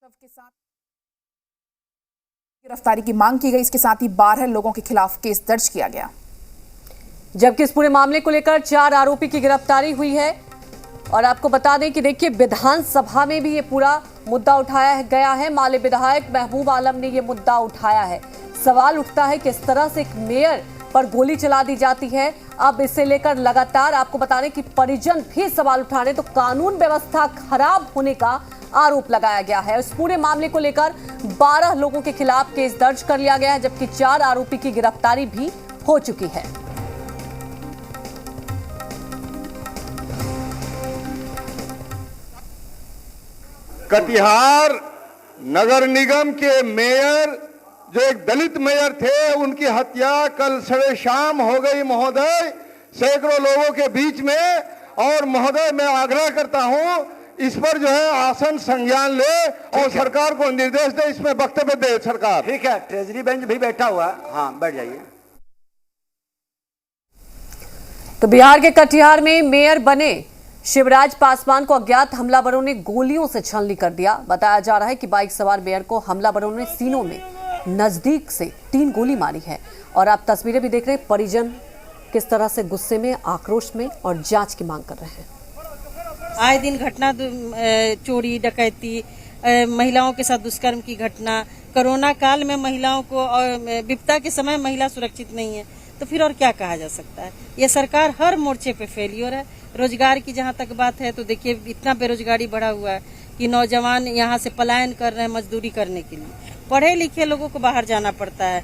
के साथ गिरफ्तारी की मांग की गई। इसके साथ ही 12 लोगों के खिलाफ केस दर्ज किया गया, जबकि इस पूरे मामले को लेकर 4 आरोपी की गिरफ्तारी हुई है। और आपको बता दें कि देखिए, विधानसभा में भी ये पूरा मुद्दा उठाया गया है। माले विधायक महबूब आलम ने ये मुद्दा उठाया है। सवाल उठता है किस तरह से एक मेयर पर गोली चला दी जाती है। अब इसे लेकर लगातार आपको बता दें कि परिजन भी सवाल उठा रहे, तो कानून व्यवस्था खराब होने का आरोप लगाया गया है। इस पूरे मामले को लेकर 12 लोगों के खिलाफ केस दर्ज कर लिया गया है, जबकि 4 आरोपी की गिरफ्तारी भी हो चुकी है। कटिहार नगर निगम के मेयर, जो एक दलित मेयर थे, उनकी हत्या कल सवेरे शाम हो गई महोदय, सैकड़ों लोगों के बीच में। और महोदय, मैं आग्रह करता हूं, इस पर जो है आसन संज्ञान ले और सरकार को निर्देश दे, इसमें वक्तव्य दे सरकार। ठीक है, ट्रेजरी बेंच भी बैठा हुआ, हाँ बैठ जाइए। तो बिहार के कटिहार में मेयर बने शिवराज पासवान को अज्ञात हमलावरों ने गोलियों से छलनी कर दिया। बताया जा रहा है कि बाइक सवार मेयर को हमलावरों ने सीनों में नजदीक से 3 गोली मारी है। और आप तस्वीरें भी देख रहे हैं, परिजन किस तरह से गुस्से में, आक्रोश में और जांच की मांग कर रहे हैं। आए दिन घटना, चोरी डकैती, महिलाओं के साथ दुष्कर्म की घटना, कोरोना काल में महिलाओं को और विपदा के समय महिला सुरक्षित नहीं है, तो फिर और क्या कहा जा सकता है। ये सरकार हर मोर्चे पे फेलियर है। रोजगार की जहाँ तक बात है, तो देखिए इतना बेरोजगारी बढ़ा हुआ है कि नौजवान यहाँ से पलायन कर रहे हैं मजदूरी करने के लिए। पढ़े लिखे लोगों को बाहर जाना पड़ता है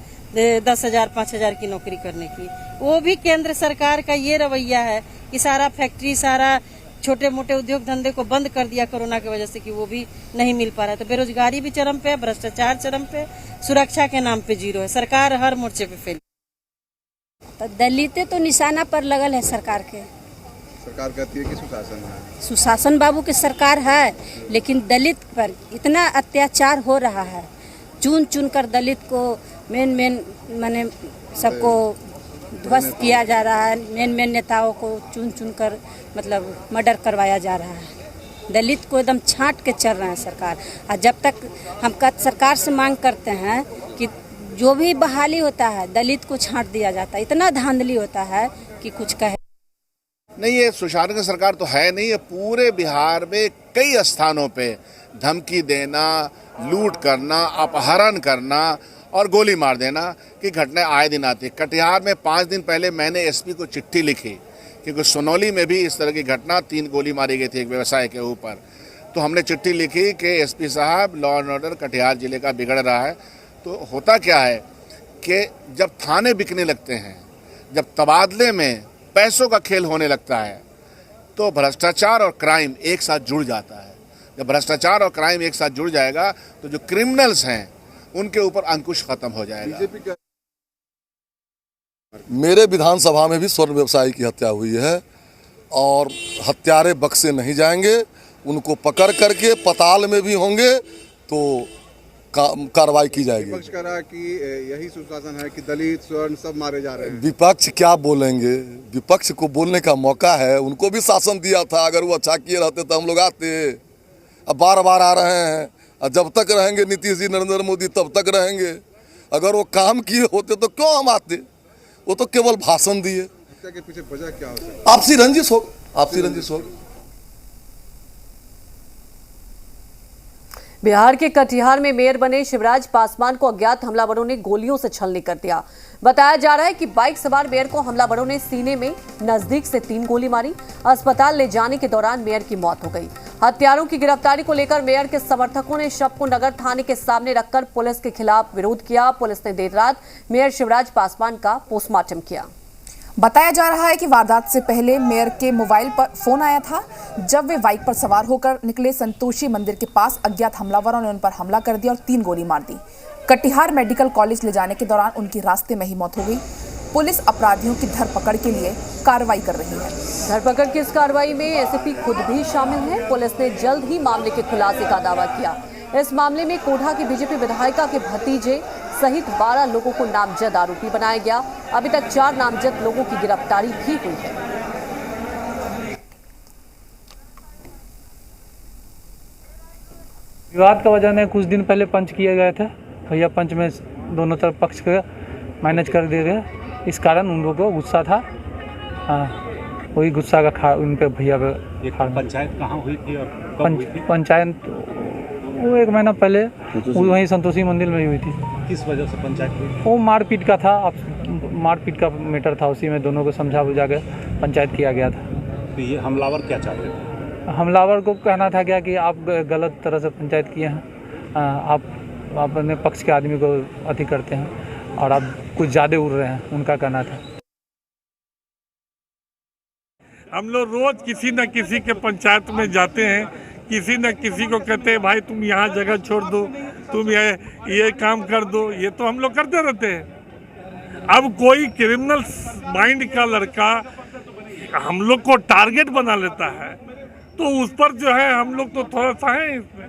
10,000 5,000 की नौकरी करने की। वो भी केंद्र सरकार का ये रवैया है कि सारा फैक्ट्री, सारा छोटे मोटे उद्योग धंधे को बंद कर दिया कोरोना की वजह से, कि वो भी नहीं मिल पा रहा है। तो बेरोजगारी भी चरम पे है, भ्रष्टाचार चरम पे, सुरक्षा के नाम पे जीरो है। सरकार हर मोर्चे पे फेल। तो दलितें तो निशाना पर लगल है सरकार के। सरकार कहती है कि सुशासन है, सुशासन बाबू की सरकार है, लेकिन दलित पर इतना अत्याचार हो रहा है। चुन चुन कर दलित को मेन माने सबको ध्वस्त किया जा रहा है। मेन नेताओं को चुन चुन कर मतलब मर्डर करवाया जा रहा है। दलित को एकदम छांट के चल रहा है सरकार। और जब तक हम सरकार से मांग करते हैं कि जो भी बहाली होता है दलित को छांट दिया जाता है। इतना धांधली होता है कि कुछ कहे नहीं। ये सुशासन की सरकार तो है नहीं। ये पूरे बिहार में कई स्थानों पे धमकी देना, लूट करना, अपहरण करना और गोली मार देना की घटनाएं आए दिन आती है। कटिहार में 5 दिन पहले मैंने एसपी को चिट्ठी लिखी, क्योंकि सोनौली में भी इस तरह की घटना, 3 गोली मारी गई थी एक व्यवसाय के ऊपर। तो हमने चिट्ठी लिखी कि एसपी साहब, लॉ एंड ऑर्डर कटिहार जिले का बिगड़ रहा है। तो होता क्या है कि जब थाने बिकने लगते हैं, जब तबादले में पैसों का खेल होने लगता है, तो भ्रष्टाचार और क्राइम एक साथ जुड़ जाता है। जब भ्रष्टाचार और क्राइम एक साथ जुड़ जाएगा, तो जो क्रिमिनल्स हैं उनके ऊपर अंकुश खत्म हो जाएगा। मेरे विधानसभा में भी स्वर्ण व्यवसायी की हत्या हुई है और हत्यारे बख्शे नहीं जाएंगे। उनको पकड़ करके पताल में भी होंगे तो कार्रवाई की जाएगी। विपक्ष कह रहा है कि यही सुशासन है कि दलित स्वर्ण सब मारे जा रहे हैं। विपक्ष क्या बोलेंगे? विपक्ष को बोलने का मौका है। उनको भी शासन दिया था, अगर वो अच्छा किए रहते तो हम लोग आते। अब बार बार आ रहे हैं, और जब तक रहेंगे नीतीश जी, नरेंद्र मोदी, तब तक रहेंगे। अगर वो काम किए होते तो क्यों हम आते? वो तो केवल भाषण दिए। के पीछे वजह क्या हो सकती है? आपसी रंजिश होगा, आपसी रंजिश होगा। बिहार के कटिहार में मेयर बने शिवराज पासवान को अज्ञात हमलावरों ने गोलियों से छलनी कर दिया। बताया जा रहा है कि बाइक सवार मेयर को हमलावरों ने सीने में नजदीक से 3 गोली मारी। अस्पताल ले जाने के दौरान मेयर की मौत हो गई। हत्यारों की गिरफ्तारी को लेकर मेयर के समर्थकों ने शव को नगर थाने के सामने रखकर पुलिस के खिलाफ विरोध किया। पुलिस ने देर रात मेयर शिवराज पासवान का पोस्टमार्टम किया। बताया जा रहा है कि वारदात से पहले मेयर के मोबाइल पर फोन आया था। जब वे बाइक पर सवार होकर निकले, संतोषी मंदिर के पास अज्ञात हमलावरों ने उन पर हमला कर दिया और 3 गोली मार दी। कटिहार मेडिकल कॉलेज ले जाने के दौरान उनकी रास्ते में ही मौत हो गई। पुलिस अपराधियों की धरपकड़ के लिए कार्रवाई कर रही है। धरपकड़ की इस कार्रवाई में एसपी खुद भी शामिल हैं। पुलिस ने जल्द ही मामले के खुलासे का दावा किया। इस मामले में कोढ़ा की बीजेपी विधायिका के भतीजे सहित 12 लोगों को नामजद आरोपी बनाया गया। अभी तक 4 नामजद लोगों की गिरफ्तारी भी हुई है। विवाद का वजह ने कुछ दिन पहले पंच किए गए थे। भैया पंच में दोनों तरफ पक्ष के मैनेज कर दिए गए, इस कारण उन लोगों को गुस्सा था। वही गुस्सा का उन पे भैया पे पंचायत कहाँ हुई थी और कब हुई थी? पंचायत वो 1 महीना पहले वहीं संतोषी मंदिर में ही हुई थी। किस वजह से पंचायत हुई? वो मारपीट का था, मारपीट का मैटर था, उसी में दोनों को समझा बुझा के पंचायत किया गया था। तो ये हमलावर क्या चाहते थे? हमलावर को कहना था क्या कि आप गलत तरह से पंचायत किए हैं, आप अपने पक्ष के आदमी को अति करते हैं और आप कुछ ज़्यादा उड़ रहे हैं, उनका कहना था। हम लोग रोज किसी न किसी के पंचायत में जाते हैं, किसी न किसी को कहते हैं भाई तुम यहाँ जगह छोड़ दो, तुम ये काम कर दो, ये तो हम लोग करते रहते हैं। अब कोई क्रिमिनल माइंड का लड़का हम लोग को टारगेट बना लेता है तो उस पर जो है हम लोग तो थोड़ा सा है इसमें।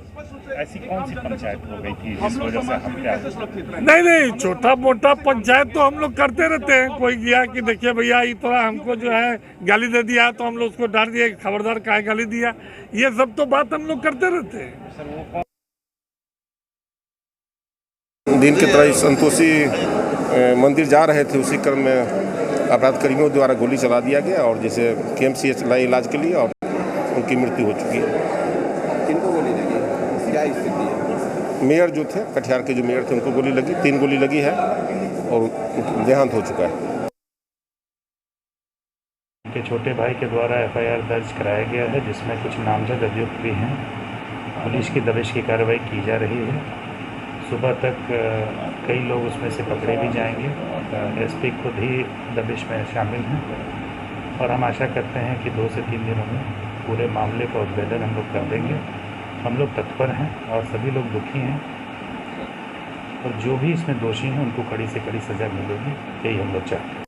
ऐसी कौन सी पंचायत हो गई थी जिस वजह से हत्या? नहीं, छोटा मोटा पंचायत तो हम लोग करते रहते हैं। कोई गया कि देखिए भैया ये थोड़ा हमको जो है गाली दे दिया तो हम लोग उसको डांट दिए, खबरदार काहे गाली दिया, ये सब तो बात हम लोग करते रहते हैं। दिन की तरह संतोषी मंदिर जा रहे थे, उसी क्रम में अपराधकर्मियों द्वारा गोली चला दिया गया और जैसे KMCH लाए इलाज के लिए और उनकी मृत्यु हो चुकी है। किनको गोली लगी, क्या स्थिति है? मेयर जो थे, कटिहार के जो मेयर थे उनको गोली लगी, 3 गोली लगी है और देहांत हो चुका है। उनके छोटे भाई के द्वारा FIR दर्ज कराया गया है जिसमें कुछ नामजद अभियुक्त भी हैं। पुलिस की दबिश की कार्रवाई की जा रही है। सुबह तक कई लोग उसमें से पकड़े भी जाएंगे। SP खुद ही दबिश में शामिल हैं और हम आशा करते हैं कि 2 से 3 दिनों में पूरे मामले का उद्भेदन हम लोग कर देंगे। हम लोग तत्पर हैं और सभी लोग दुखी हैं और जो भी इसमें दोषी हैं उनको कड़ी से कड़ी सज़ा मिलेगी, यही हम लोग चाहते हैं।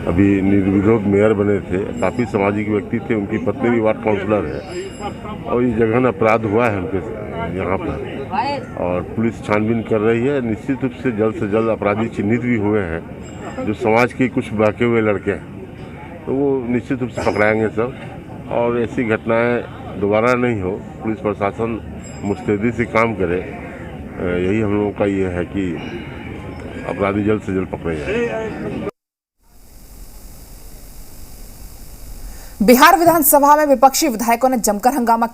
अभी निर्विरोध मेयर बने थे, काफ़ी सामाजिक व्यक्ति थे, उनकी पत्नी भी वार्ड काउंसलर है और ये जघन्य अपराध हुआ है उनके यहाँ पर और पुलिस छानबीन कर रही है। निश्चित रूप से जल्द अपराधी चिन्हित भी हुए हैं जो समाज के कुछ बहके हुए लड़के हैं, तो वो निश्चित रूप से पकड़ाएंगे सब और ऐसी घटनाएं दोबारा नहीं हो। पुलिस प्रशासन मुस्तैदी से काम करे, यही हम लोगों का ये है कि अपराधी जल्द से जल्द पकड़े जाए। बिहार विधानसभा में विपक्षी विधायकों ने जमकर हंगामा किया।